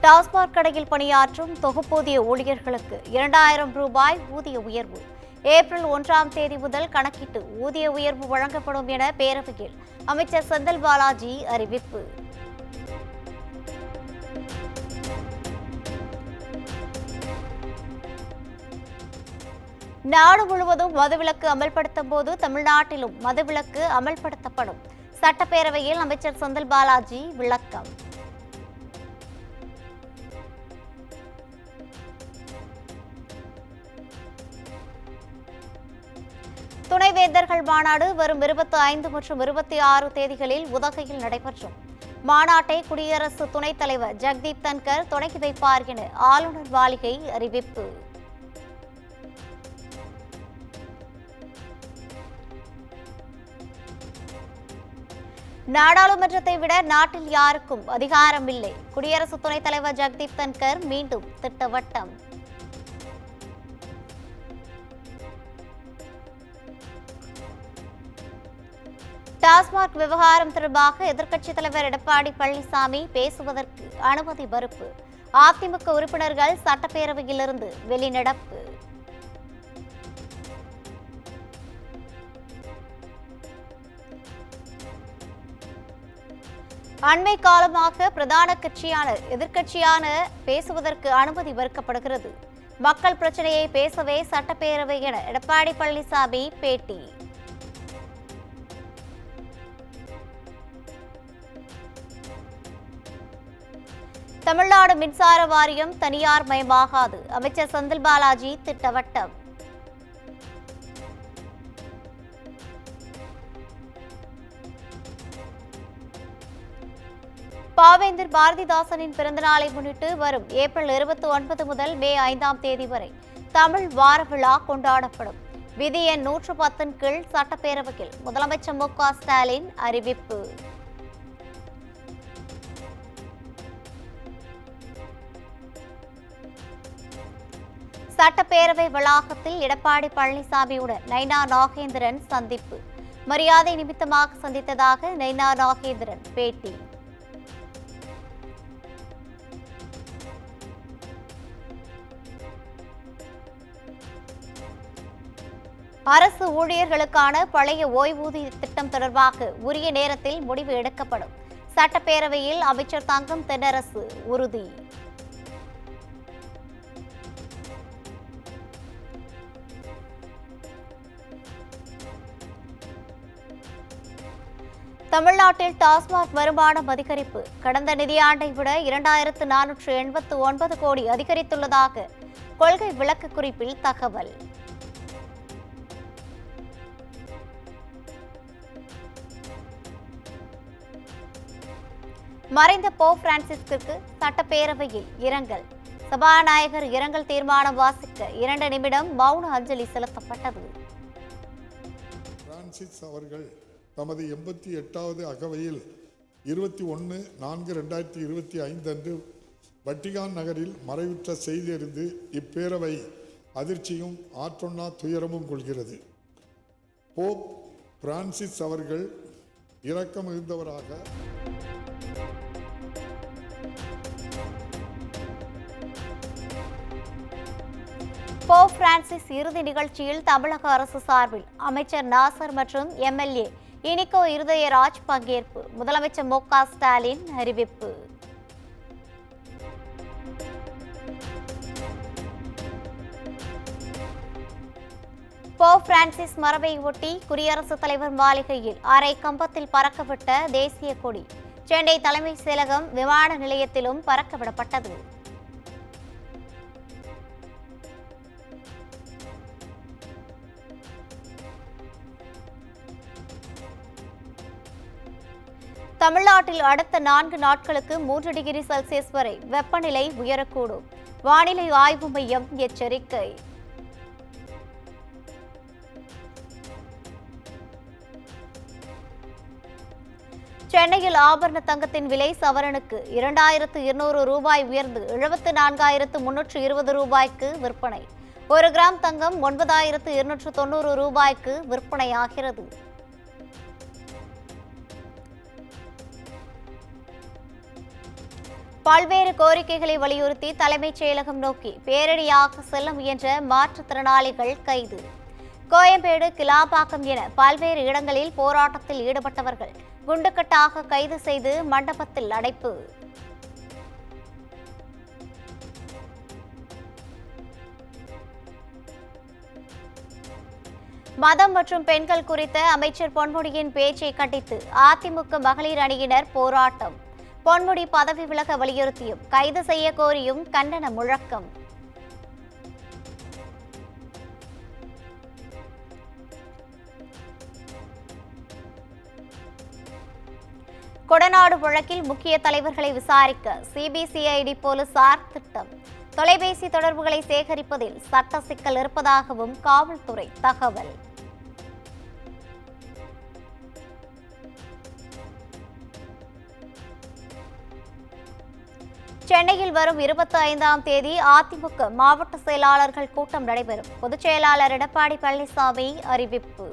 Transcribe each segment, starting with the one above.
டாஸ்மாக் கடையில் பணியாற்றும் தொகுப்பூதிய ஊழியர்களுக்கு 2000 ரூபாய் ஊதிய உயர்வு. ஏப்ரல் 1ஆம் தேதி முதல் கணக்கிட்டு ஊதிய உயர்வு வழங்கப்படும் என பேரவையில் அமைச்சர் செந்தில் பாலாஜி அறிவிப்பு. நாடு முழுவதும் மதுவிலக்கு அமல்படுத்தும் போது தமிழ்நாட்டிலும் மதுவிலக்கு அமல்படுத்தப்படும். சட்டப்பேரவையில் அமைச்சர் செந்தில் பாலாஜி விளக்கம். துணைவேந்தர்கள் மாநாடு வரும் 25 மற்றும் 26 தேதிகளில் உதகையில் நடைபெறும். மாநாட்டை குடியரசு துணைத் தலைவர் ஜெகதீப் தன்கர் தொடங்கி வைப்பார் என ஆளுநர் மாளிகை அறிவிப்பு. நாடாளுமன்றத்தை விட நாட்டில் யாருக்கும் அதிகாரம் இல்லை. குடியரசு துணைத் தலைவர் ஜெகதீப் தன்கர் மீண்டும் திட்டவட்டம். டாஸ்மாக் விவகாரம் தொடர்பாக எதிர்க்கட்சித் தலைவர் எடப்பாடி பழனிசாமி பேசுவதற்கு அனுமதி மறுப்பு. அதிமுக உறுப்பினர்கள் சட்டப்பேரவையிலிருந்து வெளிநடப்பு. அண்மை காலமாக பிரதான கட்சியான எதிர்க்கட்சியான பேசுவதற்கு அனுமதி மறுக்கப்படுகிறது. மக்கள் பிரச்சனையை பேசவே சட்டப்பேரவை என எடப்பாடி பழனிசாமி பேட்டி. தமிழ்நாடு மின்சார வாரியம் தனியார் மயமாகாது. அமைச்சர் செந்தில் பாலாஜி திட்டவட்டம். பாவேந்தர் பாரதிதாசனின் பிறந்தநாளை முன்னிட்டு வரும் ஏப்ரல் 29 முதல் மே 5ஆம் தேதி வரை தமிழ் வார விழா கொண்டாடப்படும். விதி எண் 110 கீழ் சட்டப்பேரவையில் முதலமைச்சர் மு க ஸ்டாலின் அறிவிப்பு. சட்டப்பேரவை வளாகத்தில் எடப்பாடி பழனிசாமியுடன் நைனா நாகேந்திரன் சந்திப்பு. மரியாதை நிமித்தமாக சந்தித்ததாக நைனா நாகேந்திரன் பேட்டி. அரசு ஊழியர்களுக்கான பழைய ஓய்வூதிய திட்டம் தொடர்பாக உரிய நேரத்தில் முடிவு எடுக்கப்படும். சட்டப்பேரவையில் அமைச்சர் தங்கம் தென்னரசு உறுதி. தமிழ்நாட்டில் டாஸ்மாக் வருமானம் அதிகரிப்பு. கடந்த நிதியாண்டை விட 2489 கோடி அதிகரித்துள்ளதாக கொள்கை விளக்க குறிப்பில் தகவல். மறைந்த போப் பிரான்சிஸ்கிற்கு சட்டப்பேரவையில் இரங்கல். சபாநாயகர் இரங்கல் தீர்மானம் வாசிக்க 2 நிமிடம் மௌன அஞ்சலி செலுத்தப்பட்டது. பிரான்சிஸ் அவர்கள் தமது 88வது அகவையில் 21/4/2025 அன்று வட்டிகான் நகரில் மறைவுற்ற செய்தி அறிந்து இப்பேரவை அதிர்ச்சியும் ஆற்றொன்னா துயரமும் கொள்கிறது. போப் பிரான்சிஸ் அவர்கள் இரக்கம் மிகுந்தவராக போப் பிரான்சிஸ் இறுதி நிகழ்ச்சியில் தமிழக அரசு சார்பில் அமைச்சர் நாசர் மற்றும் எம்எல்ஏ இனிகோ இருதயராஜ் பங்கேற்பு. முதலமைச்சர் மு க ஸ்டாலின் அறிவிப்பு. போப் பிரான்சிஸ் மரபை ஒட்டி குடியரசுத் தலைவர் மாளிகையில் அரை கம்பத்தில் பறக்கவிட்ட தேசிய கொடி சென்னை தலைமைச் செயலகம் விமான நிலையத்திலும் பறக்கவிடப்பட்டது. தமிழ்நாட்டில் அடுத்த 4 நாட்களுக்கு 3 டிகிரி செல்சியஸ் வரை வெப்பநிலை உயரக்கூடும். வானிலை ஆய்வு மையம் எச்சரிக்கை. சென்னையில் ஆபரண தங்கத்தின் விலை சவரனுக்கு 2200 ரூபாய் உயர்ந்து 74,320 ரூபாய்க்கு விற்பனை. 1 கிராம் தங்கம் 9290 ரூபாய்க்கு விற்பனையாகிறது. பல்வேறு கோரிக்கைகளை வலியுறுத்தி தலைமைச் செயலகம் நோக்கி பேரணியாக செல்ல முயன்ற மாற்றுத்திறனாளிகள் கைது. கோயம்பேடு, கிளாம்பாக்கம் என பல்வேறு இடங்களில் போராட்டத்தில் ஈடுபட்டவர்கள் குண்டுக்கட்டாக கைது செய்து மண்டபத்தில் அடைப்பு. மதம் மற்றும் பெண்கள் குறித்த அமைச்சர் பொன்முடியின் பேச்சை கண்டித்து அதிமுக மகளிர் அணியினர் போராட்டம். பொன்முடி பதவி விலக வலியுறுத்தியும் கைது செய்ய கோரியும் கண்டன முழக்கம். கொடநாடு வழக்கில் முக்கிய தலைவர்களை விசாரிக்க சிபிசிஐடி போலீசார் திட்டம். தொலைபேசி தொடர்புகளை சேகரிப்பதில் சட்ட சிக்கல் இருப்பதாகவும் காவல்துறை தகவல். சென்னையில் வரும் 25ஆம் தேதி அதிமுக மாவட்ட செயலாளர்கள் கூட்டம் நடைபெறும். பொதுச் செயலாளர் எடப்பாடி பழனிசாமி அறிவிப்பு.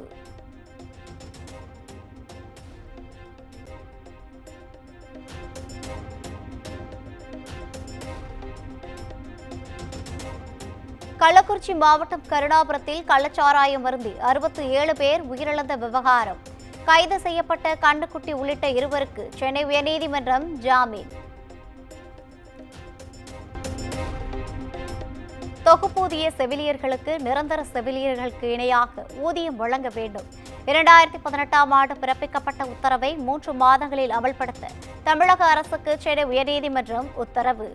கள்ளக்குறிச்சி மாவட்டம் கருணாபுரத்தில் கள்ளச்சாராயம் அருந்தி 67 பேர் உயிரிழந்த விவகாரம். கைது செய்யப்பட்ட கண்ணுக்குட்டி உள்ளிட்ட 2 சென்னை உயர்நீதிமன்றம் ஜாமீன். தொகுப்பூதிய செவிலியர்களுக்கு நிரந்தர செவிலியர்களுக்கு இணையாக ஊதியம் வழங்க வேண்டும். 2018ஆம் ஆண்டு பிறப்பிக்கப்பட்ட உத்தரவை 3 மாதங்களில் அமல்படுத்த தமிழக அரசுக்கு சென்னை உயர்நீதிமன்றம் உத்தரவு.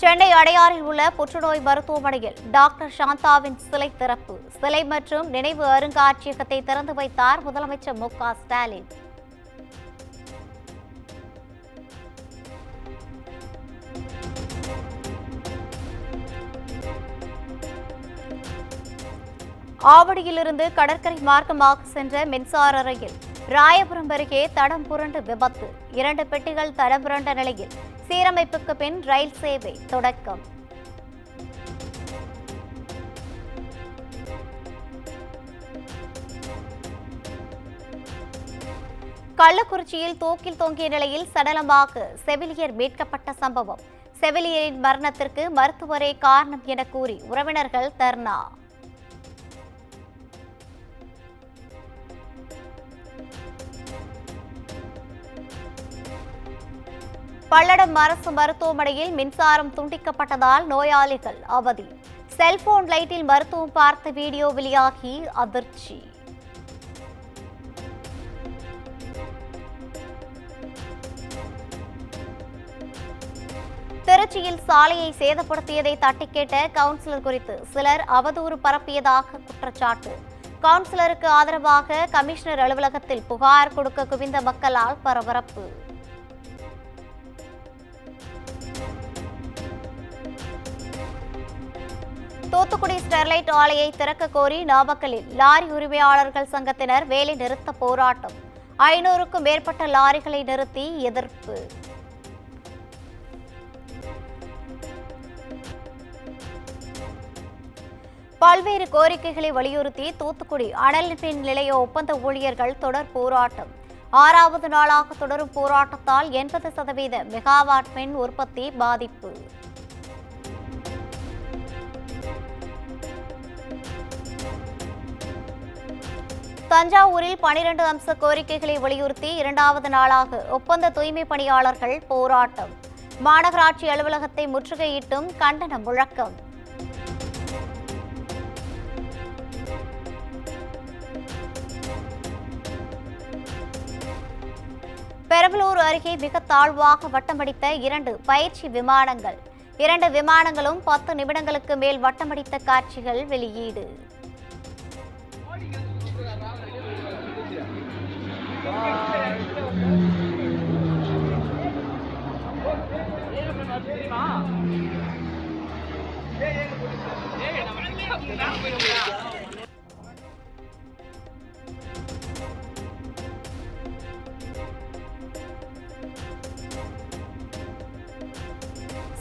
சென்னை அடையாறில் உள்ள புற்றுநோய் மருத்துவமனையில் டாக்டர் சாந்தாவின் சிலை திறப்பு. சிலை மற்றும் நினைவு அருங்காட்சியகத்தை திறந்து வைத்தார் முதலமைச்சர் மு.க. ஸ்டாலின். ஆவடியிலிருந்து கடற்கரை மார்க்கமாக சென்ற மின்சார ரயில் ராயபுரம் அருகே தடம் புரண்டு விபத்து. 2 பெட்டிகள் தடம் புரண்ட நிலையில் சீரமைப்புக்கு பின் ரயில் சேவை தொடக்கம். கள்ளக்குறிச்சியில் தூக்கில் தொங்கிய நிலையில் சடலமாக செவிலியர் மீட்கப்பட்ட சம்பவம். செவிலியரின் மரணத்திற்கு மருத்துவரே காரணம் என கூறி உறவினர்கள் தர்ணா. பல்லடம் அரசு மருத்துவமனையில் மின்சாரம் துண்டிக்கப்பட்டதால் நோயாளிகள் அவதி. செல்போன் லைட்டில் மருத்துவம் பார்த்த வீடியோ வெளியாகி அதிர்ச்சி. திருச்சியில் சாலையை சேதப்படுத்தியதை தட்டி கேட்ட கவுன்சிலர் குறித்து சிலர் அவதூறு பரப்பியதாக குற்றச்சாட்டு. கவுன்சிலருக்கு ஆதரவாக கமிஷனர் அலுவலகத்தில் புகார் கொடுக்க குவிந்த மக்களால் பரபரப்பு. தூத்துக்குடி ஸ்டெர்லைட் ஆலையை திறக்க கோரி நாமக்கலில் லாரி உரிமையாளர்கள் சங்கத்தினர் வேலை நிறுத்த போராட்டம். 500க்கும் மேற்பட்ட லாரிகளை நிறுத்தி எதிர்ப்பு. பல்வேறு கோரிக்கைகளை வலியுறுத்தி தூத்துக்குடி அனல் மின் நிலைய ஒப்பந்த ஊழியர்கள் தொடர் போராட்டம். 6வது நாளாக தொடரும் போராட்டத்தால் 80% மெகாவாட் மின் உற்பத்தி பாதிப்பு. தஞ்சாவூரில் 12 அம்ச கோரிக்கைகளை வலியுறுத்தி 2வது நாளாக ஒப்பந்த தூய்மை பணியாளர்கள் போராட்டம். மாநகராட்சி அலுவலகத்தை முற்றுகையிட்டும் கண்டன முழக்கம். பெரம்பலூர் அருகே மிக தாழ்வாக வட்டமடித்த 2 பயிற்சி விமானங்கள். 2 விமானங்களும் 10 நிமிடங்களுக்கு மேல் வட்டமடித்த காட்சிகள் வெளியீடு.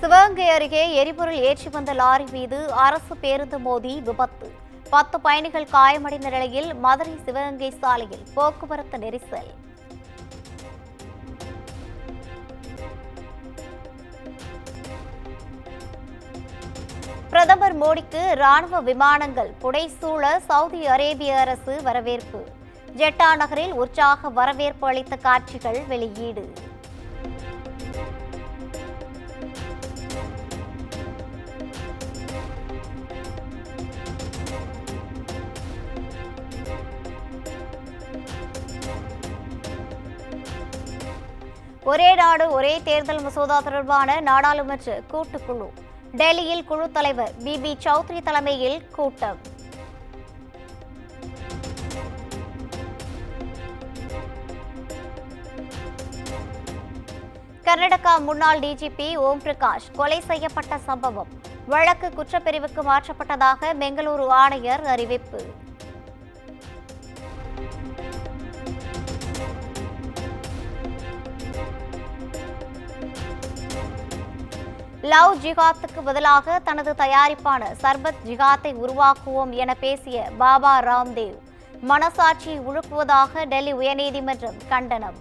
சிவகங்கை அருகே எரிபொருள் ஏற்றி வந்த லாரி மீது அரசு பேருந்து மோதி விபத்து. 10 பயணிகள் காயமடைந்த நிலையில் மதுரை சிவகங்கை சாலையில் போக்குவரத்து நெரிசல். பிரதமர் மோடிக்கு ராணுவ விமானங்கள் புடைசூழ சவுதி அரேபிய அரசு வரவேற்பு. ஜெட்டா நகரில் உற்சாக வரவேற்பு அளித்த காட்சிகள் வெளியீடு. ஒரே நாடு ஒரே தேர்தல் மசோதா தொடர்பான நாடாளுமன்ற கூட்டுக்குழு. டெல்லியில் குழு தலைவர் பிபி சௌத்ரி தலைமையில் கூட்டம். கர்நாடகா முன்னாள் டிஜிபி ஓம் பிரகாஷ் கொலை செய்யப்பட்ட சம்பவம் வழக்கு குற்றப்பிரிவுக்கு மாற்றப்பட்டதாக பெங்களூரு ஆணையர் அறிவிப்பு. லவ் ஜிகாத்துக்கு பதிலாக தனது தயாரிப்பான சர்பத் ஜிகாத்தை உருவாக்குவோம் என பேசிய பாபா ராம்தேவ் மனசாட்சியை உழுக்குவதாக டெல்லி உயர்நீதிமன்றம் கண்டனம்.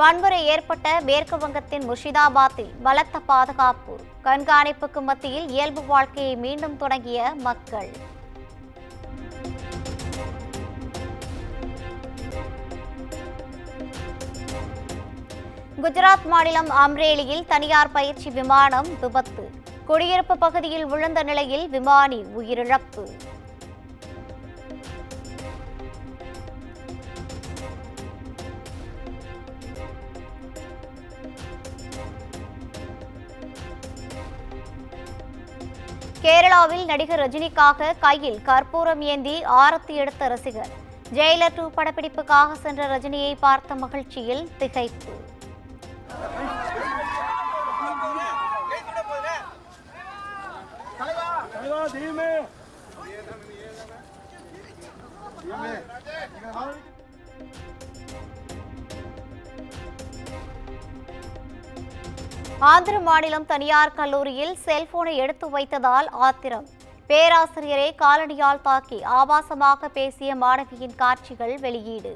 வன்முறை ஏற்பட்ட மேற்கு வங்கத்தின் முர்ஷிதாபாத்தில் பலத்த பாதுகாப்பு. கண்காணிப்புக்கு மத்தியில் இயல்பு வாழ்க்கையை மீண்டும் தொடங்கிய மக்கள். குஜராத் மாநிலம் அம்ரேலியில் தனியார் பயிற்சி விமானம் விபத்து. குடியிருப்பு பகுதியில் விழுந்த நிலையில் விமானி உயிரிழப்பு. கேரளாவில் நடிகர் ரஜினிக்காக கையில் கற்பூரம் ஏந்தி ஆரத்தி எடுத்த ரசிகர். ஜெயிலர் 2 படப்பிடிப்புக்காக சென்ற ரஜினியை பார்த்த மகிழ்ச்சியில் திகைப்பு. ஆந்திர மாநிலம் தனியார் கல்லூரியில் செல்போனை எடுத்து வைத்ததால் ஆத்திரம். பேராசிரியரை காலணியால் தாக்கி ஆபாசமாக பேசிய மாணவியின் காட்சிகள் வெளியீடு.